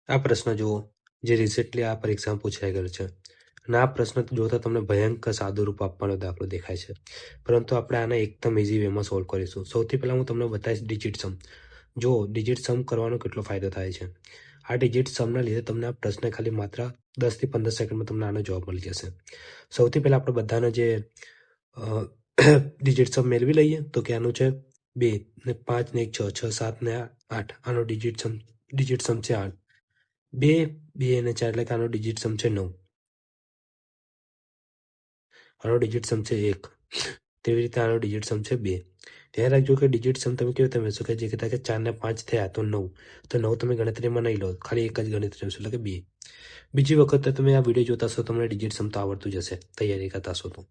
આ પ્રશ્ન જુઓ, જે રિસેન્ટલી આ પરીક્ષામાં પૂછાઈ ગયેલ છે. અને આ પ્રશ્ન જોતા તમને ભયંકર સાદું રૂપ આપવાનો દાખલો દેખાય છે. પરંતુ આપણે આને એકદમ ઇઝી વેમાં સોલ્વ કરીશું. સૌથી પહેલાં હું તમને બતાવીશ ડિજિટ સમ. જુઓ, ડિજિટ સમ કરવાનો કેટલો ફાયદો થાય છે. આ ડિજિટ સમના લીધે તમને આ પ્રશ્ન ખાલી માત્ર 10 થી 15 સેકન્ડમાં તમને આનો જવાબ મળી જશે. સૌથી પહેલાં આપણે બધાને જે ડિજિટ સમ મેળવી લઈએ તો કે આનું છે 2 ને 5 ને 1 6 6 7 ને 8. આનો ડિજિટ સમ છે 8. 2 2 અને 4 એટલે કે આનો ડિજિટ સમ છે 9. આનો ડિજિટ સમ છે 1. તેવી રીતે આનો ડિજિટ સમ છે 2. ધ્યાન રાખજો કે ડિજિટ સમ તમે કેવી રીતે મેળવશો કે જે કહેતા કે 4 ને 5 થયા તો 9. તો 9 તમે ગણતરીમાં નહીં લો, ખાલી એક જ ગણતરી લેશો એટલે કે 2. બીજી વખત તમે આ વિડીયો જોતા હશો તમને ડિજિટ સમ તો આવડતું જ હશે, તૈયારી કરતા હશો તો.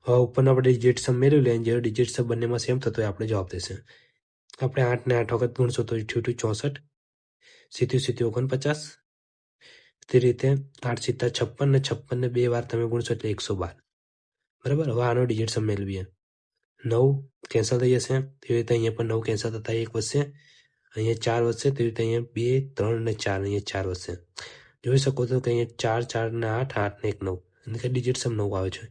હવે ઉપરનો આપણે ડિજિટ સમ મેળવી લઈએ. જ્યારે ડિજિટ સમ બંનેમાં સેમ થતો હોય આપણે જવાબ દેશે. આપણે 8 ને 8 વખત ગુણશો તો 8 64, 7 7 49. તે રીતે 8 7 56 ને 56 ને 2 વાર તમે ગુણશો એટલે 112. બરાબર. હવે આનો ડિજિટ સમ મેળવીએ. 9 કેન્સલ થઈ જશે. તેવી રીતે અહીંયા પણ 9 કેન્સલ થતા 1 વધશે. અહીંયા 4 વધશે. તેવી રીતે અહીંયા 2 3 અને 4 અહીંયા 4 વધશે. જોઈ શકો છો કે અહીંયા 4 4 ને 8 8 ને 1 9. એટલે કે ડિજિટ સમ 9 આવે છે.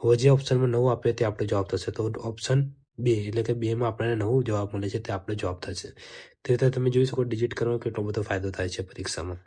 હવે જે ઓપ્શનમાં 9 આપે તે આપણો જવાબ થશે. તો ઓપ્શન 2 એટલે કે 2માં આપણને 9 જવાબ મળે છે તે આપણો જવાબ થશે. તે રીતે તમે જોઈ શકો ડિજિટ કરવાનો કેટલો બધો ફાયદો થાય છે પરીક્ષામાં.